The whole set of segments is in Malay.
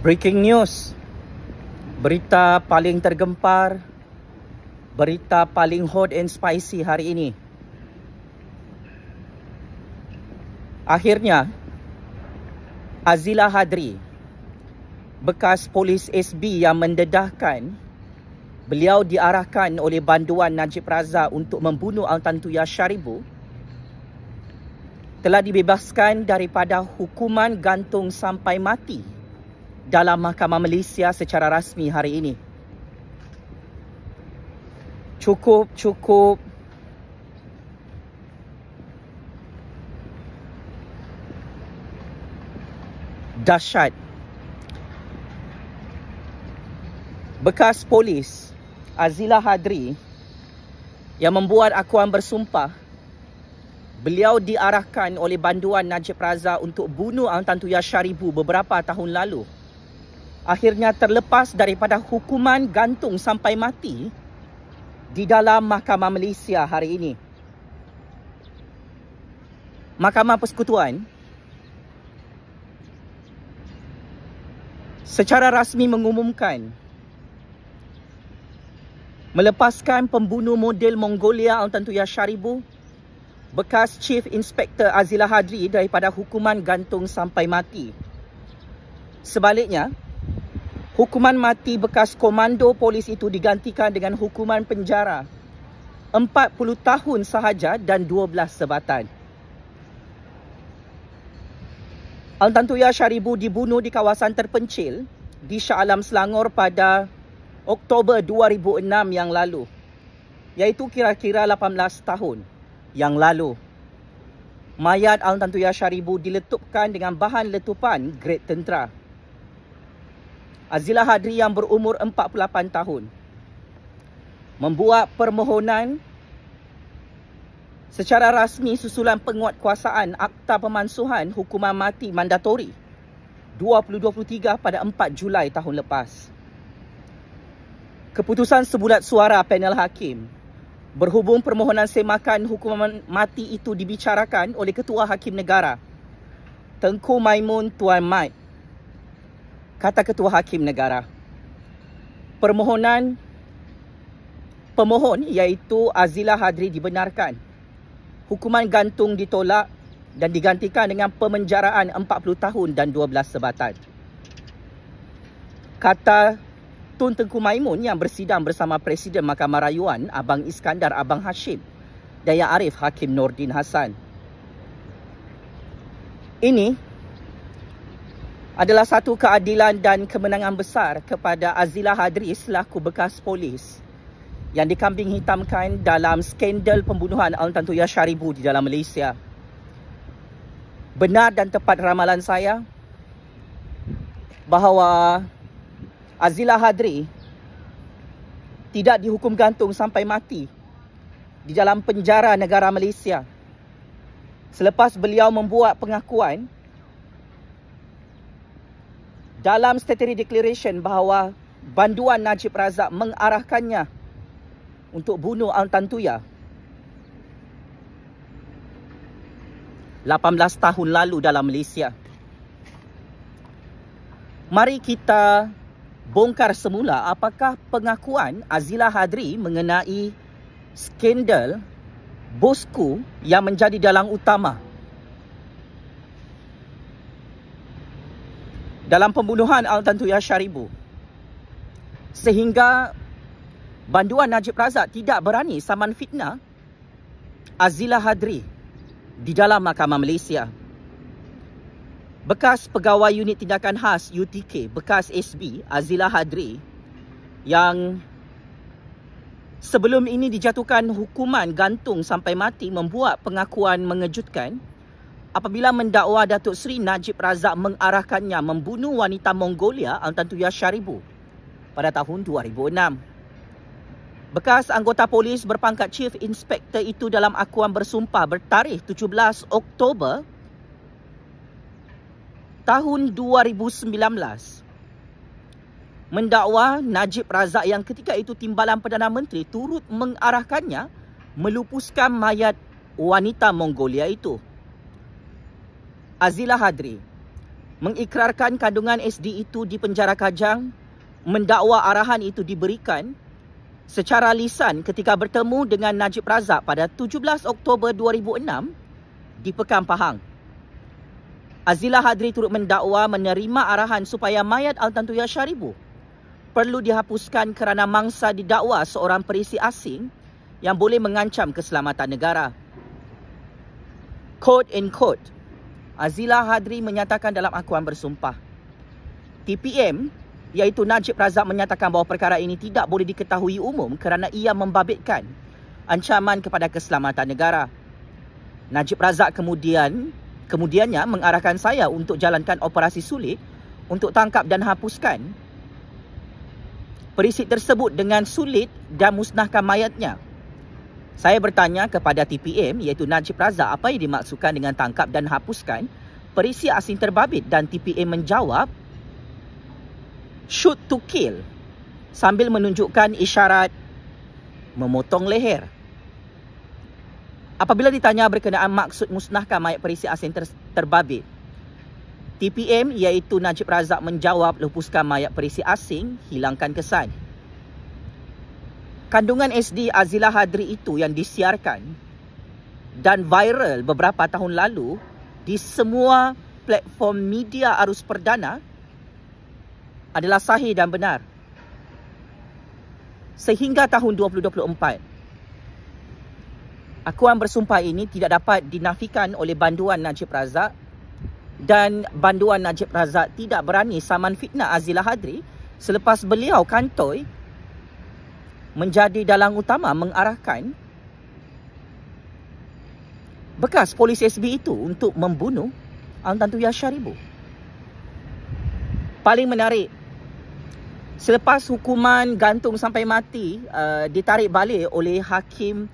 Breaking news. Berita paling tergempar, berita paling hot and spicy hari ini. Akhirnya, Azila Hadri, bekas polis SB yang mendedahkan beliau diarahkan oleh banduan Najib Razak untuk membunuh Al-Tantuya Syaribu, telah dibebaskan daripada hukuman gantung sampai mati dalam Mahkamah Malaysia secara rasmi hari ini. Cukup dahsyat. Bekas polis Azila Hadri yang membuat akuan bersumpah beliau diarahkan oleh banduan Najib Razak untuk bunuh Al-Tantuya Syaribu beberapa tahun lalu, akhirnya terlepas daripada hukuman gantung sampai mati di dalam Mahkamah Malaysia hari ini. Mahkamah Persekutuan secara rasmi mengumumkan melepaskan pembunuh model Mongolia Al-Tantuya Syaribu, bekas Chief Inspector Azila Hadri, daripada hukuman gantung sampai mati. Sebaliknya, hukuman mati bekas komando polis itu digantikan dengan hukuman penjara 40 tahun sahaja dan 12 sebatan. Al-Tantuya Syaribu dibunuh di kawasan terpencil di Shah Alam, Selangor pada Oktober 2006 yang lalu, iaitu kira-kira 18 tahun yang lalu. Mayat Al-Tantuya Syaribu diletupkan dengan bahan letupan grade tentera. Azila Hadri yang berumur 48 tahun membuat permohonan secara rasmi susulan penguatkuasaan Akta Pemansuhan Hukuman Mati Mandatori 2023 pada 4 Julai tahun lepas. Keputusan sebulat suara panel hakim berhubung permohonan semakan hukuman mati itu dibicarakan oleh Ketua Hakim Negara Tengku Maimun Tuan Mat. Kata Ketua Hakim Negara, pemohon iaitu Azila Hadri dibenarkan. Hukuman gantung ditolak dan digantikan dengan pemenjaraan 40 tahun dan 12 sebatan. Kata Tun Tengku Maimun yang bersidang bersama Presiden Mahkamah Rayuan Abang Iskandar Abang Hashim dan Yang Arif Hakim Nordin Hassan. Ini adalah satu keadilan dan kemenangan besar kepada Azila Hadri selaku bekas polis yang dikambing hitamkan dalam skandal pembunuhan Al-Tantuya Syaribu di dalam Malaysia. Benar dan tepat ramalan saya bahawa Azila Hadri tidak dihukum gantung sampai mati di dalam penjara negara Malaysia selepas beliau membuat pengakuan dalam Statutory Declaration bahawa banduan Najib Razak mengarahkannya untuk bunuh Al-Tantuya 18 tahun lalu dalam Malaysia. Mari kita bongkar semula apakah pengakuan Azila Hadri mengenai skandal bosku yang menjadi dalang utama dalam pembunuhan Al-Tantuya Syaribu, sehingga banduan Najib Razak tidak berani saman fitnah Azila Hadri di dalam Mahkamah Malaysia. Bekas pegawai unit tindakan khas UTK, bekas SB Azila Hadri yang sebelum ini dijatuhkan hukuman gantung sampai mati membuat pengakuan mengejutkan apabila mendakwa Datuk Seri Najib Razak mengarahkannya membunuh wanita Mongolia Al-Tantuya Syaribu pada tahun 2006. Bekas anggota polis berpangkat Chief Inspector itu dalam akuan bersumpah bertarikh 17 Oktober tahun 2019 mendakwa Najib Razak yang ketika itu Timbalan Perdana Menteri turut mengarahkannya melupuskan mayat wanita Mongolia itu. Azila Hadri mengikrarkan kandungan SD itu di penjara Kajang, mendakwa arahan itu diberikan secara lisan ketika bertemu dengan Najib Razak pada 17 Oktober 2006 di Pekan Pahang. Azila Hadri turut mendakwa menerima arahan supaya mayat Al-Tantuya Syaribu perlu dihapuskan kerana mangsa didakwa seorang perisi asing yang boleh mengancam keselamatan negara. Quote in quote, Azila Hadri menyatakan dalam akuan bersumpah, TPM iaitu Najib Razak menyatakan bahawa perkara ini tidak boleh diketahui umum kerana ia membabitkan ancaman kepada keselamatan negara. Najib Razak kemudiannya mengarahkan saya untuk jalankan operasi sulit untuk tangkap dan hapuskan perisi tersebut dengan sulit dan musnahkan mayatnya. Saya bertanya kepada TPM iaitu Najib Razak apa yang dimaksudkan dengan tangkap dan hapuskan perisi asing terbabit, dan TPM menjawab shoot to kill sambil menunjukkan isyarat memotong leher. Apabila ditanya berkenaan maksud musnahkan mayat perisi asing terbabit, TPM iaitu Najib Razak menjawab lepuskan mayat perisi asing, hilangkan kesan. Kandungan SD Azila Hadri itu yang disiarkan dan viral beberapa tahun lalu di semua platform media arus perdana adalah sahih dan benar. Sehingga tahun 2024, akuan bersumpah ini tidak dapat dinafikan oleh banduan Najib Razak, dan banduan Najib Razak tidak berani saman fitnah Azila Hadri selepas beliau kantoi menjadi dalang utama mengarahkan bekas polis SB itu untuk membunuh Al-Tantuya Syaribu. Paling menarik, selepas hukuman gantung sampai mati ditarik balik oleh Hakim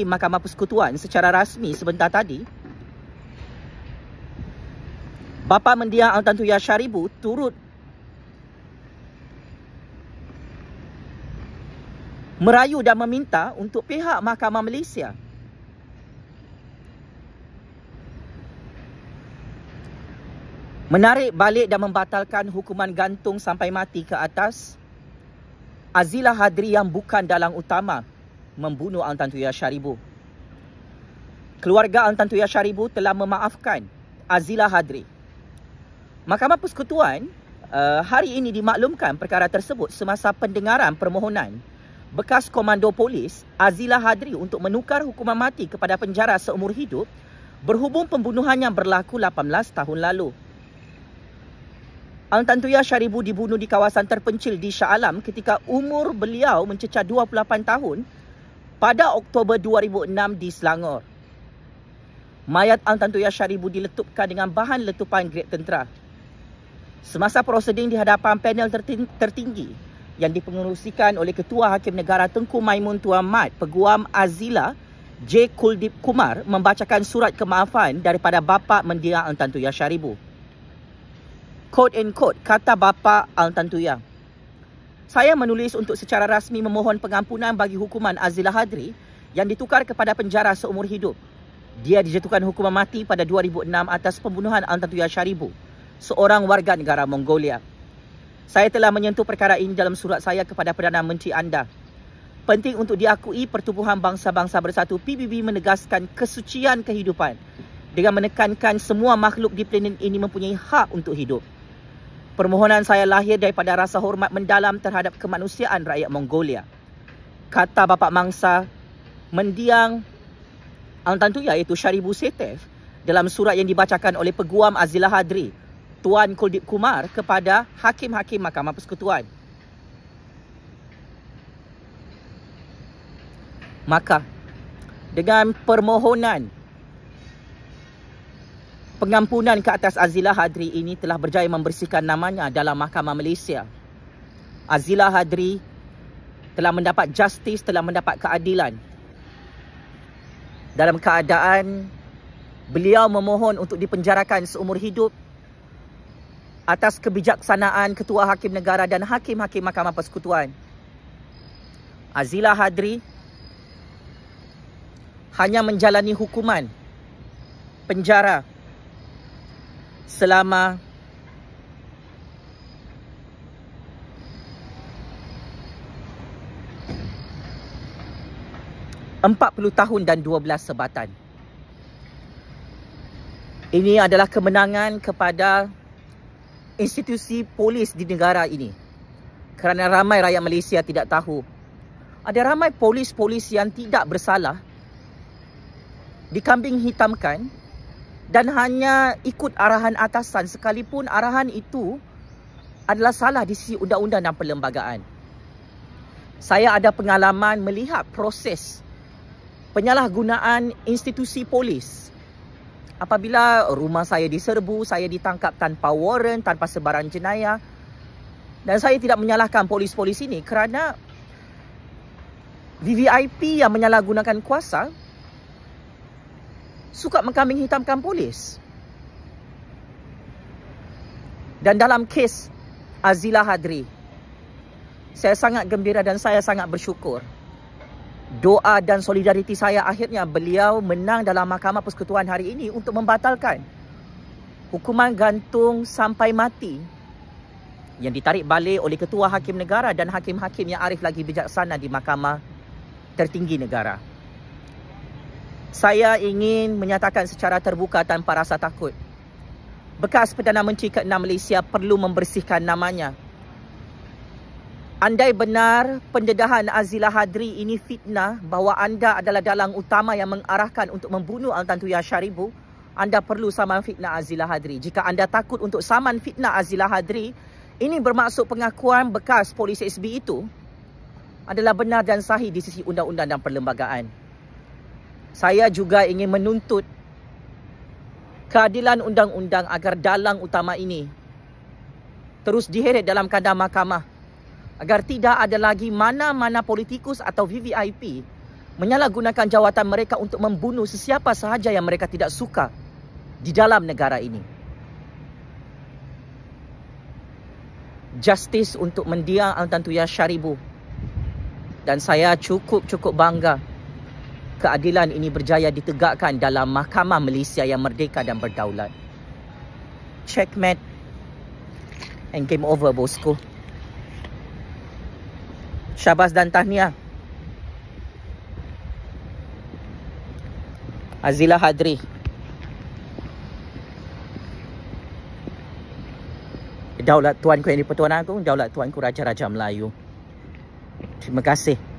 Mahkamah Persekutuan secara rasmi sebentar tadi, bapa mendiang Al-Tantuya Syaribu turut merayu dan meminta untuk pihak Mahkamah Malaysia menarik balik dan membatalkan hukuman gantung sampai mati ke atas Azila Hadri yang bukan dalang utama membunuh Al-Tantuya Syaribu. Keluarga Al-Tantuya Syaribu telah memaafkan Azila Hadri. Mahkamah Persekutuan hari ini dimaklumkan perkara tersebut semasa pendengaran permohonan bekas komando polis Azila Hadri untuk menukar hukuman mati kepada penjara seumur hidup berhubung pembunuhan yang berlaku 18 tahun lalu. Al-Tantuya Syaribu dibunuh di kawasan terpencil di Shah Alam ketika umur beliau mencecah 28 tahun pada Oktober 2006 di Selangor. Mayat Al-Tantuya Syaribu diletupkan dengan bahan letupan grade tentera. Semasa proseding di hadapan panel tertinggi yang dipengerusikan oleh Ketua Hakim Negara Tengku Maimun Tuan Mat, Peguam Azila J. Kuldip Kumar membacakan surat kemaafan daripada bapa mendiang Al-Tantuya Syaribu. Quote in quote, kata bapa Al-Tantuya, saya menulis untuk secara rasmi memohon pengampunan bagi hukuman Azila Hadri yang ditukar kepada penjara seumur hidup. Dia dijatuhkan hukuman mati pada 2006 atas pembunuhan Al-Tantuya Syaribu, seorang warga negara Mongolia. Saya telah menyentuh perkara ini dalam surat saya kepada Perdana Menteri anda. Penting untuk diakui Pertubuhan Bangsa-Bangsa Bersatu PBB menegaskan kesucian kehidupan dengan menekankan semua makhluk di planet ini mempunyai hak untuk hidup. Permohonan saya lahir daripada rasa hormat mendalam terhadap kemanusiaan rakyat Mongolia. Kata bapa mangsa mendiang Al-Tantuya iaitu Syaribu Setef dalam surat yang dibacakan oleh Peguam Azila Hadri Tuan Kuldip Kumar kepada Hakim-Hakim Mahkamah Persekutuan. Maka, dengan permohonan pengampunan ke atas Azila Hadri ini telah berjaya membersihkan namanya dalam Mahkamah Malaysia. Azila Hadri telah mendapat justice, telah mendapat keadilan. Dalam keadaan beliau memohon untuk dipenjarakan seumur hidup atas kebijaksanaan Ketua Hakim Negara dan Hakim-Hakim Mahkamah Persekutuan. Azila Hadri hanya menjalani hukuman penjara selama 40 tahun dan 12 sebatan. Ini adalah kemenangan kepada institusi polis di negara ini. Kerana ramai rakyat Malaysia tidak tahu. Ada ramai polis-polis yang tidak bersalah dikambing hitamkan dan hanya ikut arahan atasan sekalipun arahan itu adalah salah di sisi undang-undang dan perlembagaan. Saya ada pengalaman melihat proses penyalahgunaan institusi polis. Apabila rumah saya diserbu, saya ditangkap tanpa warrant, tanpa sebarang jenayah. Dan saya tidak menyalahkan polis-polis ini kerana VVIP yang menyalahgunakan kuasa suka mengkambing hitamkan polis. Dan dalam kes Azila Hadri, saya sangat gembira dan saya sangat bersyukur. Doa dan solidariti saya akhirnya beliau menang dalam Mahkamah Persekutuan hari ini untuk membatalkan hukuman gantung sampai mati yang ditarik balik oleh Ketua Hakim Negara dan hakim-hakim yang arif lagi bijaksana di Mahkamah Tertinggi Negara. Saya ingin menyatakan secara terbuka tanpa rasa takut, bekas Perdana Menteri ke-6 Malaysia perlu membersihkan namanya. Andai benar pendedahan Azila Hadri ini fitnah bahawa anda adalah dalang utama yang mengarahkan untuk membunuh Tan Tuya Syaribu, anda perlu saman fitnah Azila Hadri. Jika anda takut untuk saman fitnah Azila Hadri, ini bermaksud pengakuan bekas polis SB itu adalah benar dan sahih di sisi undang-undang dan perlembagaan. Saya juga ingin menuntut keadilan undang-undang agar dalang utama ini terus diheret dalam kandang mahkamah, agar tidak ada lagi mana-mana politikus atau VVIP menyalahgunakan jawatan mereka untuk membunuh sesiapa sahaja yang mereka tidak suka di dalam negara ini. Justice untuk mendiang Tan Tuya Syaribu. Dan saya cukup bangga keadilan ini berjaya ditegakkan dalam Mahkamah Malaysia yang merdeka dan berdaulat. Checkmate and game over, bosku. Syabas dan tahniah. Azila Hadri. Daulat Tuanku yang di-Pertuan Agong, daulat Tuanku Raja-Raja Melayu. Terima kasih.